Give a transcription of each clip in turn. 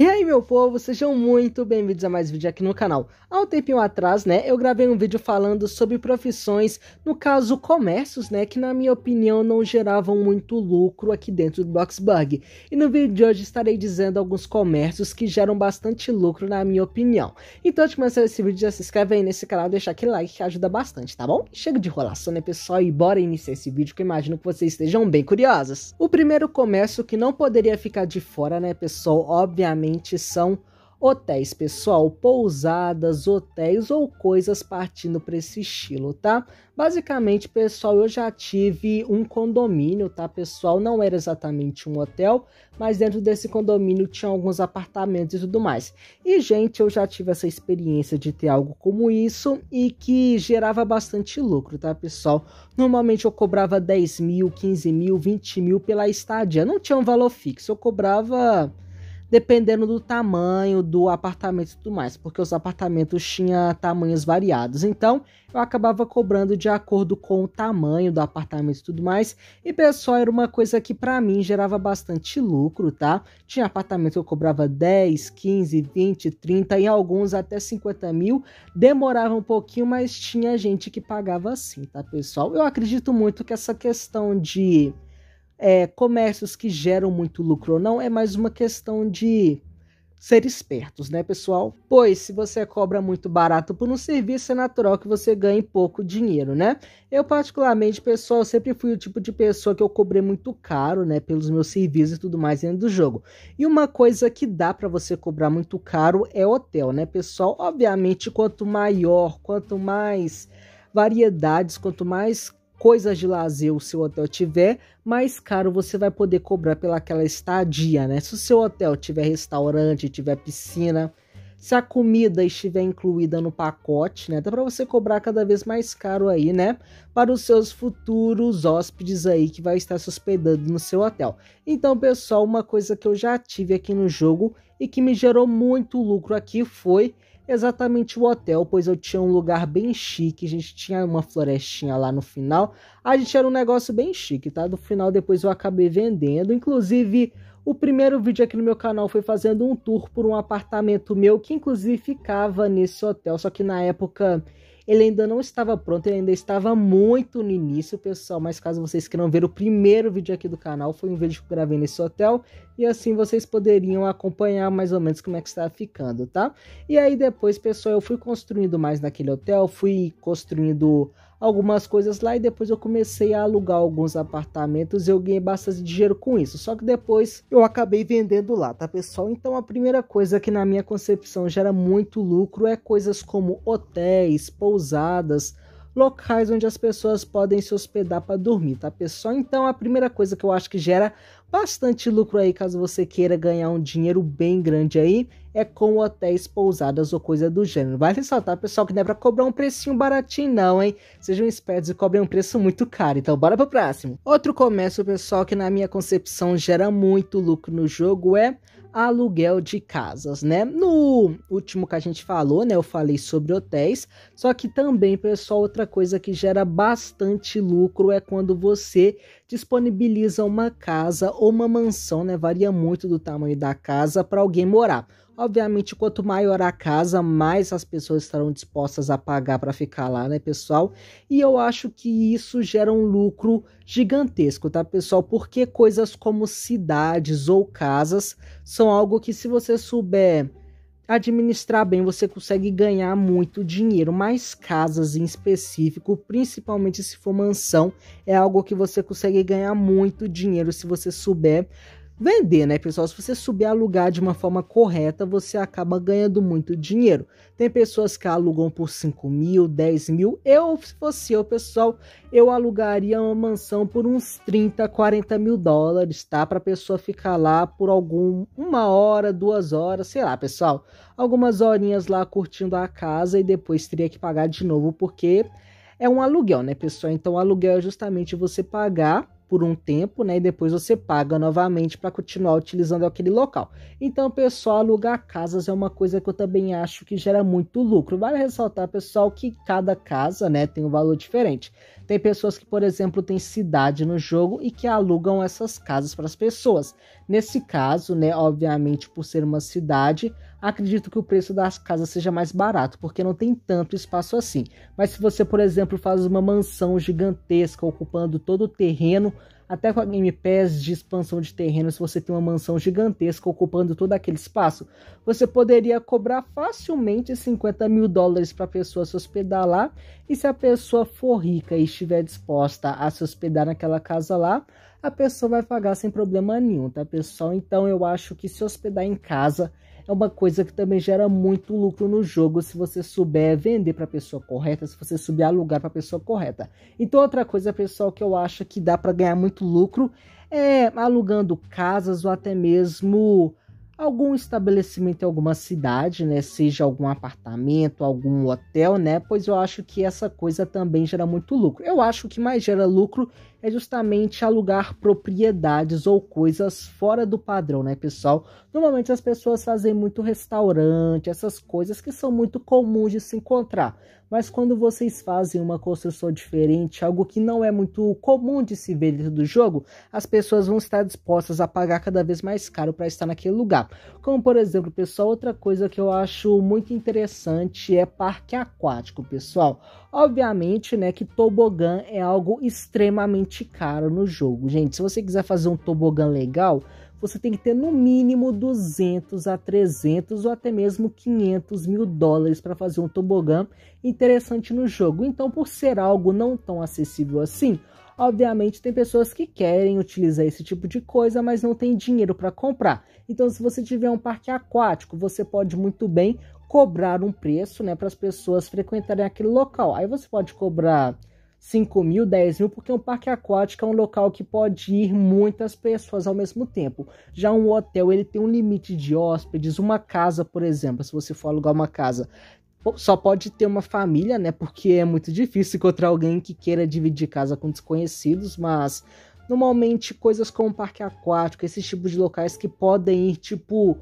E aí, meu povo, sejam muito bem-vindos a mais vídeo aqui no canal. Há um tempinho atrás, eu gravei um vídeo falando sobre profissões, no caso comércios, que na minha opinião não geravam muito lucro aqui dentro do Bloxburg. E no vídeo de hoje estarei dizendo alguns comércios que geram bastante lucro na minha opinião. Então, antes de começar esse vídeo, já se inscreve aí nesse canal, deixa aquele like que ajuda bastante, tá bom? Chega de enrolação, pessoal, e bora iniciar esse vídeo que eu imagino que vocês estejam bem curiosos. O primeiro comércio que não poderia ficar de fora, pessoal, obviamente são hotéis, pessoal, pousadas, hotéis ou coisas partindo para esse estilo, tá? Basicamente, pessoal, eu já tive um condomínio, tá, pessoal? Não era exatamente um hotel, mas dentro desse condomínio tinha alguns apartamentos e tudo mais. E, gente, eu já tive essa experiência de ter algo como isso e que gerava bastante lucro, tá, pessoal? Normalmente eu cobrava 10 mil, 15 mil, 20 mil pela estadia. Não tinha um valor fixo, eu cobrava dependendo do tamanho do apartamento e tudo mais, porque os apartamentos tinham tamanhos variados, então eu acabava cobrando de acordo com o tamanho do apartamento e tudo mais, e pessoal, era uma coisa que pra mim gerava bastante lucro, tá? Tinha apartamento que eu cobrava 10, 15, 20, 30 e alguns até 50 mil, demorava um pouquinho, mas tinha gente que pagava assim, tá, pessoal? Eu acredito muito que essa questão de comércios que geram muito lucro ou não, é mais uma questão de ser espertos, pessoal? Pois, se você cobra muito barato por um serviço, é natural que você ganhe pouco dinheiro, Eu, particularmente, pessoal, sempre fui o tipo de pessoa que eu cobrei muito caro, pelos meus serviços e tudo mais dentro do jogo. E uma coisa que dá para você cobrar muito caro é hotel, pessoal? Obviamente, quanto maior, quanto mais variedades, quanto mais coisas de lazer o seu hotel tiver, mais caro você vai poder cobrar pelaquela estadia, Se o seu hotel tiver restaurante, tiver piscina, se a comida estiver incluída no pacote, dá para você cobrar cada vez mais caro aí, para os seus futuros hóspedes aí que vai estar se hospedando no seu hotel. Então, pessoal, uma coisa que eu já tive aqui no jogo e que me gerou muito lucro aqui foi exatamente o hotel, pois eu tinha um lugar bem chique, a gente tinha uma florestinha lá no final, a gente era um negócio bem chique, tá? No final depois eu acabei vendendo, inclusive o primeiro vídeo aqui no meu canal foi fazendo um tour por um apartamento meu, que inclusive ficava nesse hotel, só que na época ele ainda não estava pronto, ele ainda estava muito no início, pessoal, mas caso vocês queiram ver o primeiro vídeo aqui do canal, foi um vídeo que eu gravei nesse hotel, e assim vocês poderiam acompanhar mais ou menos como é que está ficando, tá? E aí depois, pessoal, eu fui construindo mais naquele hotel, fui construindo algumas coisas lá e depois eu comecei a alugar alguns apartamentos e eu ganhei bastante dinheiro com isso. Só que depois eu acabei vendendo lá, tá, pessoal? Então a primeira coisa que na minha concepção gera muito lucro é coisas como hotéis, pousadas, locais onde as pessoas podem se hospedar para dormir, tá, pessoal? Então a primeira coisa que eu acho que gera bastante lucro aí, caso você queira ganhar um dinheiro bem grande aí, é com hotéis, pousadas ou coisa do gênero. Vai ressaltar, pessoal, que não é pra cobrar um precinho baratinho não, hein? Sejam espertos e cobrem um preço muito caro. Então bora pro próximo. Outro comércio, pessoal, que na minha concepção gera muito lucro no jogo é aluguel de casas, No último que a gente falou, eu falei sobre hotéis, só que também, pessoal, outra coisa que gera bastante lucro é quando você disponibiliza uma casa ou uma mansão, varia muito do tamanho da casa para alguém morar. Obviamente, quanto maior a casa, mais as pessoas estarão dispostas a pagar para ficar lá, pessoal? E eu acho que isso gera um lucro gigantesco, tá, pessoal? Porque coisas como cidades ou casas são algo que, se você souber administrar bem, você consegue ganhar muito dinheiro. Mas casas em específico, principalmente se for mansão, é algo que você consegue ganhar muito dinheiro se você souber vender, pessoal? Se você souber alugar de uma forma correta, você acaba ganhando muito dinheiro. Tem pessoas que alugam por 5 mil, 10 mil. Se fosse eu, pessoal, eu alugaria uma mansão por uns 30, 40 mil dólares, tá? Pra pessoa ficar lá por uma hora, 2 horas, sei lá, pessoal. Algumas horinhas lá curtindo a casa e depois teria que pagar de novo, porque é um aluguel, pessoal? Então, o aluguel é justamente você pagar por um tempo, né? E depois você paga novamente para continuar utilizando aquele local. Então, pessoal, alugar casas é uma coisa que eu também acho que gera muito lucro. Vale ressaltar, pessoal, que cada casa, né, tem um valor diferente. Tem pessoas que, por exemplo, têm cidade no jogo e que alugam essas casas para as pessoas. Nesse caso, né, obviamente, por ser uma cidade, acredito que o preço das casas seja mais barato, porque não tem tanto espaço assim. Mas se você, por exemplo, faz uma mansão gigantesca ocupando todo o terreno, até com a Game Pass de expansão de terreno, se você tem uma mansão gigantesca ocupando todo aquele espaço, você poderia cobrar facilmente $50 mil para a pessoa se hospedar lá. E se a pessoa for rica e estiver disposta a se hospedar naquela casa lá, a pessoa vai pagar sem problema nenhum, tá, pessoal? Então eu acho que se hospedar em casa é uma coisa que também gera muito lucro no jogo, se você souber vender para a pessoa correta, se você souber alugar para a pessoa correta. Então outra coisa, pessoal, que eu acho que dá para ganhar muito lucro é alugando casas ou até mesmo algum estabelecimento em alguma cidade, né? Seja algum apartamento, algum hotel, né? Pois eu acho que essa coisa também gera muito lucro. Eu acho que o que mais gera lucro é justamente alugar propriedades ou coisas fora do padrão, né, pessoal? Normalmente as pessoas fazem muito restaurante, essas coisas que são muito comuns de se encontrar. Mas quando vocês fazem uma construção diferente, algo que não é muito comum de se ver dentro do jogo, as pessoas vão estar dispostas a pagar cada vez mais caro para estar naquele lugar. Como, por exemplo, pessoal, outra coisa que eu acho muito interessante é parque aquático, pessoal. Obviamente, né, que tobogã é algo extremamente caro no jogo. Gente, se você quiser fazer um tobogã legal, você tem que ter no mínimo 200 a 300 ou até mesmo $500 mil para fazer um tobogã interessante no jogo. Então, por ser algo não tão acessível assim, obviamente tem pessoas que querem utilizar esse tipo de coisa, mas não tem dinheiro para comprar. Então, se você tiver um parque aquático, você pode muito bem cobrar um preço, né, para as pessoas frequentarem aquele local. Aí você pode cobrar 5 mil, 10 mil, porque um parque aquático é um local que pode ir muitas pessoas ao mesmo tempo. Já um hotel, ele tem um limite de hóspedes. Uma casa, por exemplo, se você for alugar uma casa, só pode ter uma família, né, porque é muito difícil encontrar alguém que queira dividir casa com desconhecidos, mas normalmente coisas como parque aquático, esses tipos de locais que podem ir, tipo,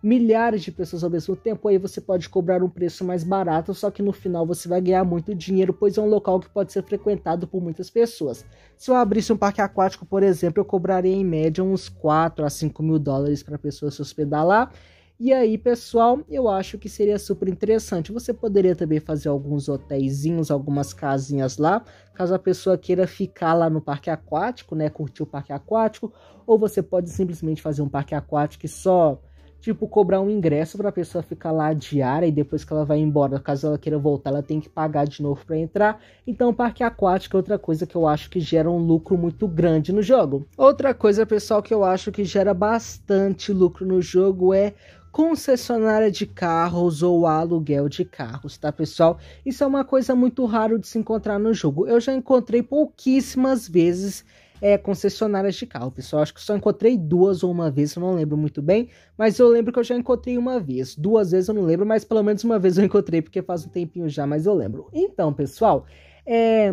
milhares de pessoas ao mesmo tempo, aí você pode cobrar um preço mais barato, só que no final você vai ganhar muito dinheiro, pois é um local que pode ser frequentado por muitas pessoas. Se eu abrisse um parque aquático, por exemplo, eu cobraria em média uns 4 a 5 mil dólares para a pessoa se hospedar lá. E aí, pessoal, eu acho que seria super interessante. Você poderia também fazer alguns hotéisinhos, algumas casinhas lá, caso a pessoa queira ficar lá no parque aquático, né, curtir o parque aquático, ou você pode simplesmente fazer um parque aquático e só, tipo, cobrar um ingresso para a pessoa ficar lá diária e depois que ela vai embora, caso ela queira voltar, ela tem que pagar de novo para entrar. Então, o parque aquático é outra coisa que eu acho que gera um lucro muito grande no jogo. Outra coisa, pessoal, que eu acho que gera bastante lucro no jogo é concessionária de carros ou aluguel de carros, tá, pessoal? Isso é uma coisa muito raro de se encontrar no jogo. Eu já encontrei pouquíssimas vezes concessionárias de carro, pessoal. Acho que só encontrei 2 ou uma vez, eu não lembro muito bem, mas eu lembro que eu já encontrei uma vez. 2 vezes eu não lembro, mas pelo menos uma vez eu encontrei, porque faz um tempinho já, mas eu lembro. Então, pessoal,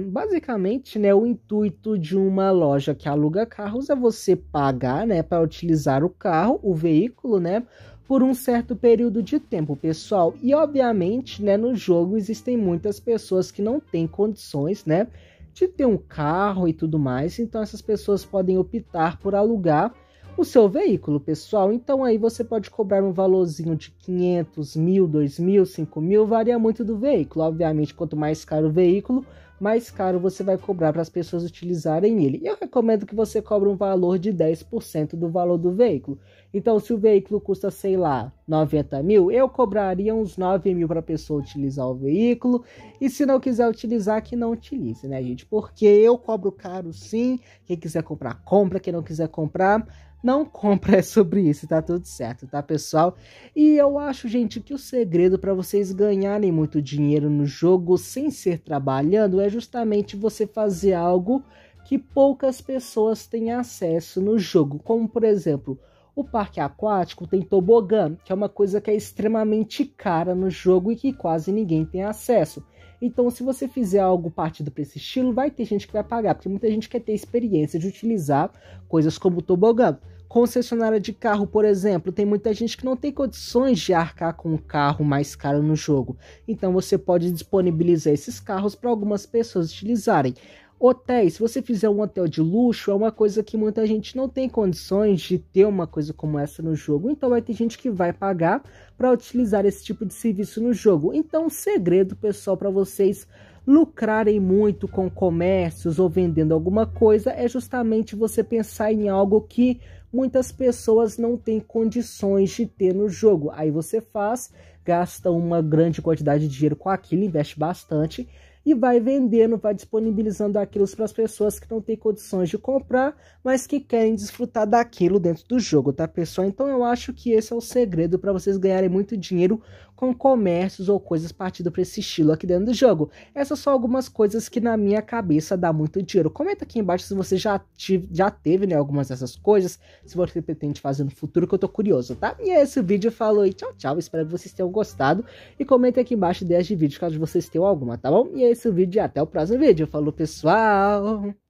basicamente, né, o intuito de uma loja que aluga carros é você pagar, né, para utilizar o carro, o veículo, né, por um certo período de tempo, pessoal. E obviamente, né, no jogo existem muitas pessoas que não têm condições, né, de ter um carro e tudo mais. Então essas pessoas podem optar por alugar o seu veículo, pessoal. Então aí você pode cobrar um valorzinho de 500 mil, 2 mil, 5 mil, varia muito do veículo. Obviamente, quanto mais caro o veículo, mais caro você vai cobrar para as pessoas utilizarem ele. E eu recomendo que você cobre um valor de 10% do valor do veículo. Então, se o veículo custa, sei lá, 90 mil, eu cobraria uns 9 mil para a pessoa utilizar o veículo. E se não quiser utilizar, que não utilize, né, gente? Porque eu cobro caro sim. Quem quiser comprar, compra. Quem não quiser comprar, não compra. É sobre isso, tá tudo certo, tá, pessoal? E eu acho, gente, que o segredo para vocês ganharem muito dinheiro no jogo sem ser trabalhando é justamente você fazer algo que poucas pessoas têm acesso no jogo. Como, por exemplo, o parque aquático tem tobogã, que é uma coisa que é extremamente cara no jogo e que quase ninguém tem acesso. Então, se você fizer algo partido para esse estilo, vai ter gente que vai pagar, porque muita gente quer ter experiência de utilizar coisas como o tobogã. Concessionária de carro, por exemplo, tem muita gente que não tem condições de arcar com um carro mais caro no jogo. Então você pode disponibilizar esses carros para algumas pessoas utilizarem. Hotéis, se você fizer um hotel de luxo, é uma coisa que muita gente não tem condições de ter uma coisa como essa no jogo. Então vai ter gente que vai pagar para utilizar esse tipo de serviço no jogo. Então o segredo, pessoal, para vocês lucrarem muito com comércios ou vendendo alguma coisa é justamente você pensar em algo que muitas pessoas não têm condições de ter no jogo. Aí você faz, gasta uma grande quantidade de dinheiro com aquilo, investe bastante e vai vendendo, vai disponibilizando aquilo para as pessoas que não têm condições de comprar, mas que querem desfrutar daquilo dentro do jogo, tá, pessoal? Então eu acho que esse é o segredo para vocês ganharem muito dinheiro com comércios ou coisas partindo para esse estilo aqui dentro do jogo. Essas são algumas coisas que na minha cabeça dá muito dinheiro. Comenta aqui embaixo se você já teve, né, algumas dessas coisas, se você pretende fazer no futuro, que eu tô curioso, tá? E esse vídeo falou e tchau, tchau. Espero que vocês tenham gostado. E comenta aqui embaixo ideias de vídeo, caso vocês tenham alguma, tá bom? E esse vídeo e até o próximo vídeo. Falou, pessoal!